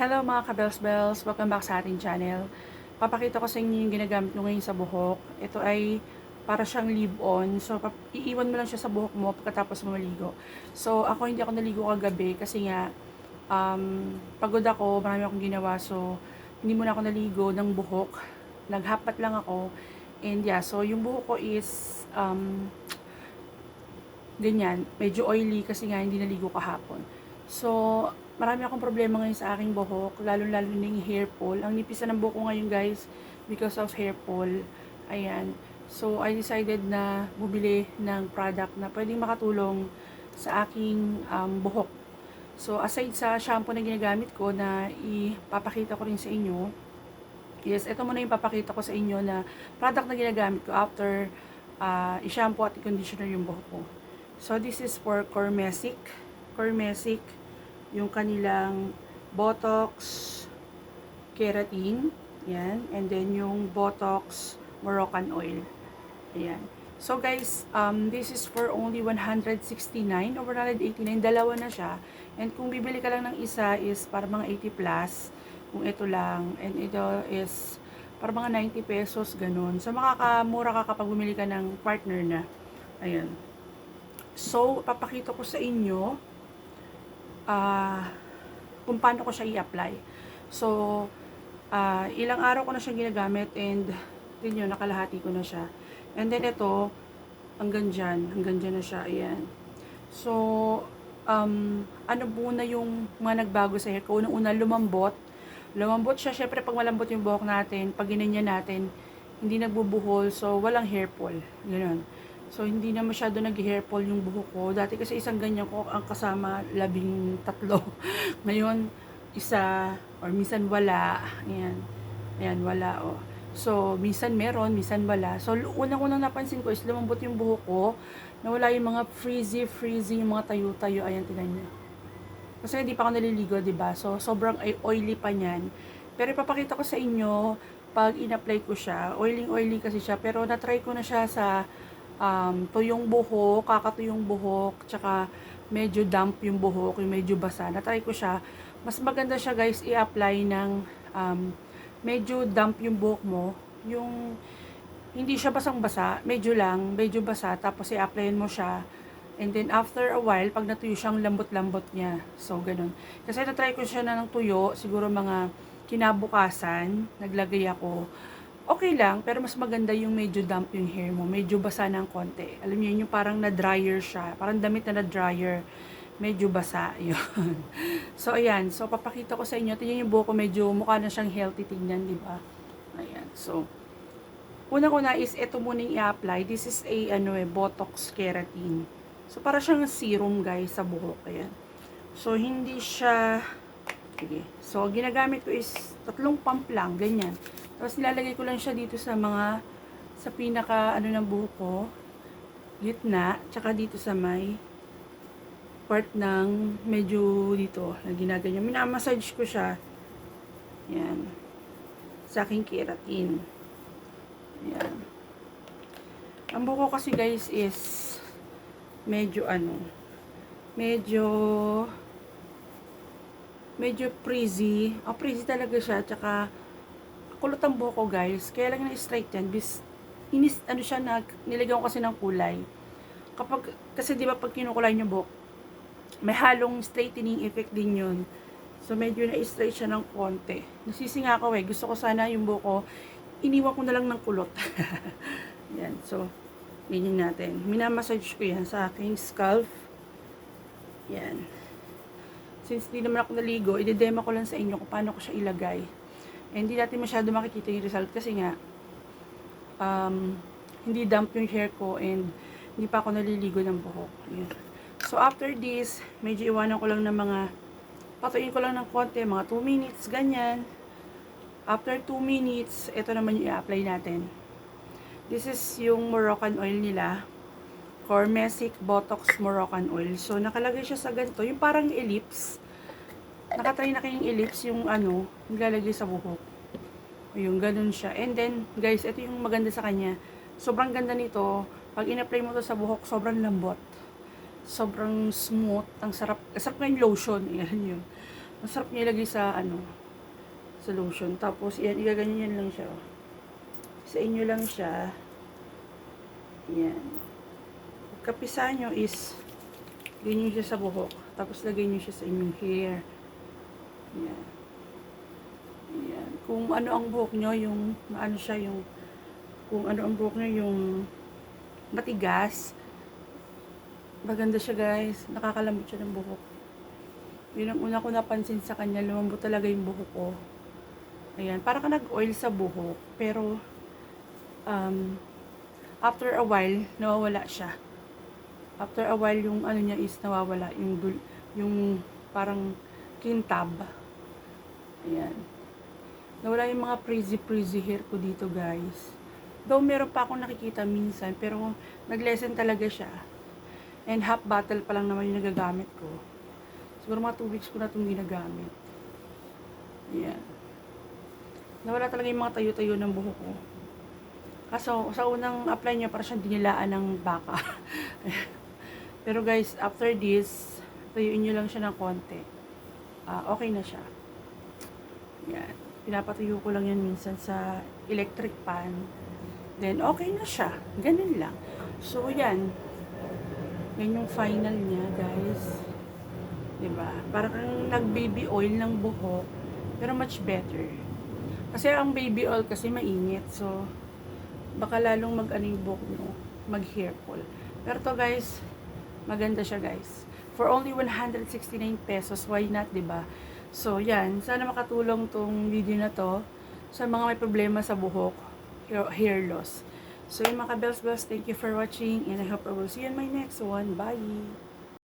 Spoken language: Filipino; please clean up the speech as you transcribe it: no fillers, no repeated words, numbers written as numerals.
Hello mga ka-bells-bells! Welcome back sa ating channel. Papakita ko sa inyo yung ginagamit ko ngayon sa buhok. Ito ay para siyang leave-on. So, iiwan mo lang siya sa buhok mo pagkatapos mo maligo. So, ako hindi ako naligo kagabi kasi nga pagod ako, marami akong ginawa. So, hindi muna ako naligo ng buhok. Naghapat lang ako. And yeah, so yung buhok ko is ganyan, medyo oily kasi nga hindi naligo kahapon. So, marami akong problema ngayon sa aking buhok, lalo-lalo na yung hair fall. Ang nipis na ng buhok ko ngayon guys, because of hair fall. Ayan. So, I decided na bumili ng product na pwedeng makatulong sa aking buhok. So, aside sa shampoo na ginagamit ko na ipapakita ko rin sa inyo, yes, ito muna yung papakita ko sa inyo na product na ginagamit ko after i-shampoo at i-conditioner yung buhok ko. So, this is for Cormesic. Cormesic, yung kanilang Botox Keratin. Yan. And then, yung Botox Moroccan Oil. Ayan. So, guys, this is for only 169 or 189. Dalawa na siya. And kung bibili ka lang ng isa is para mga 80 plus. Kung ito lang. And ito is para mga 90 pesos, ganun. So, makakamura ka kapag bumili ka ng partner na. Ayan. So, papakita ko sa inyo kung paano ko siya i-apply. So, ilang araw ko na siyang ginagamit and din yun, nakalahati ko na siya. And then ito, hanggang dyan na siya. Ayan. So, ano muna yung mga nagbago sa hair ko? Unang-una, lumambot. Lumambot siya. Syempre, pag malambot yung buhok natin, pag ginanyan natin, hindi nagbubuhol. So, walang hair fall. Ganun. So, hindi na masyado nag-hair fall yung buhok ko. Dati kasi isang ganyan ko, ang kasama 13. Ngayon, isa, or minsan wala. Ayan. Ayan, wala, oh. So, minsan meron, minsan wala. So, unang-unang napansin ko is lumambot yung buhok ko. Nawala yung mga frizzy, yung mga tayo-tayo. Ayan, tingnan nyo. Kasi hindi pa ako naliligo, diba? So, sobrang oily pa niyan. Pero ipapakita ko sa inyo, pag in-apply ko siya, oily kasi siya. Pero na-try ko na siya sa tuyong buhok, kakatuyong buhok, tsaka medyo damp yung buhok, yung medyo basa. Na-try ko siya. Mas maganda siya guys, i-apply ng medyo damp yung buhok mo. Yung hindi siya basang-basa, medyo lang, medyo basa, tapos i-applyan mo siya. And then after a while, pag natuyo siyang lambot-lambot niya. So, ganun. Kasi na-try ko siya na ng tuyo, siguro mga kinabukasan, naglagay ako. Okay lang, pero mas maganda yung medyo damp yung hair mo. Medyo basa ng konti. Alam niyo, yung parang na-dryer siya. Parang damit na na-dryer. Medyo basa. Yun. So, ayan. So, papakita ko sa inyo. Tingnan yung buhok ko. Medyo mukha na siyang healthy tingnan, di ba? Ayan. So, unang-una is ito muna yung i-apply. This is a Botox Keratin. So, para siyang serum, guys, sa buhok. Ayan. So, hindi siya... Sige. So, ginagamit ko is 3 pump lang. Ganyan. Tapos nilalagay ko lang siya dito sa pinaka ng buhok ko, gitna, tsaka dito sa may part ng medyo dito, na ginaganyan. Minamassage ko siya. Yan. Sa aking keratin. Yan. Ang buhok ko kasi guys is medyo medyo frizzy. Frizzy talaga siya, tsaka kulot ang buhok ko guys, kaya lang na-straight yan, nilagyan ko kasi ng kulay. Kasi di ba pag kinukulay yung buhok, may halong straightening effect din yun. So medyo na-straight siya ng konti. Nasisinga ako gusto ko sana yung buhok ko, iniwan ko na lang ng kulot. Yan, so, ganyan natin. Minamassage ko yan sa aking scalp. Yan. Since di naman ako naligo, i-demo ko lang sa inyo kung paano ko siya ilagay. Hindi natin masyado makikita yung result kasi nga hindi damp yung hair ko and hindi pa ako naliligo ng buhok. Ayan. So after this, medyo iwanan ko lang ng patuin ko lang ng konti, mga 2 minutes, ganyan. After 2 minutes, ito naman yung i-apply natin. This is yung Moroccan oil nila. Cormesic Botox Moroccan Oil. So nakalagay siya sa ganito, yung parang ellipse. Nakatry na kayong ellipse yung nilalagay sa buhok. Yung ganun siya. And then, guys, ito yung maganda sa kanya. Sobrang ganda nito. Pag in-apply mo to sa buhok, sobrang lambot. Sobrang smooth. Ang sarap. Sarap nga yung lotion. Yan yun. Masarap niya ilagay sa sa lotion. Tapos, yan, igaganyan lang siya. Oh. Sa inyo lang siya. Yan. Pagkapisa nyo is, ganyan siya sa buhok. Tapos, lagay nyo siya sa inyong hair. Yan. Yan. Kung ano ang buhok nyo, yung, kung ano ang buhok nyo, yung matigas, maganda siya guys. Nakakalambot siya ng buhok. Yun ang una ko napansin sa kanya, lumambot talaga yung buhok ko. Ayan, para ka nag-oil sa buhok, pero after a while, nawawala siya. After a while, yung ano niya is nawawala, yung parang kintab. Ayan. Nawala yung mga frizzy hair ko dito guys. Though meron pa akong nakikita minsan, pero nag-lessen talaga siya. And half bottle pa lang naman yung nagagamit ko. Siguro mga 2 weeks ko na itong ginagamit. Ayan. Nawala talaga yung mga tayo-tayo ng buhok ko. Kaso, sa unang apply niya, para siyang dinilaan ng baka. Pero guys, after this, tuyuin nyo lang siya ng konti. Okay na siya. Yan. Pinapatuyo ko lang yan minsan sa electric pan. Then, okay na siya. Ganun lang. So, yan. Yan yung final niya, guys. Diba? Parang nag-baby oil ng buhok. Pero much better. Kasi ang baby oil kasi mainit. So, baka lalong mag-ano yung buhok nyo. Mag-hair fall. Pero to guys, maganda siya guys. For only 169 pesos, why not, diba? So, yan. Sana makatulong tong video na to sa mga may problema sa buhok, hair loss. So, yung mga bells, thank you for watching and I hope I will see you in my next one. Bye!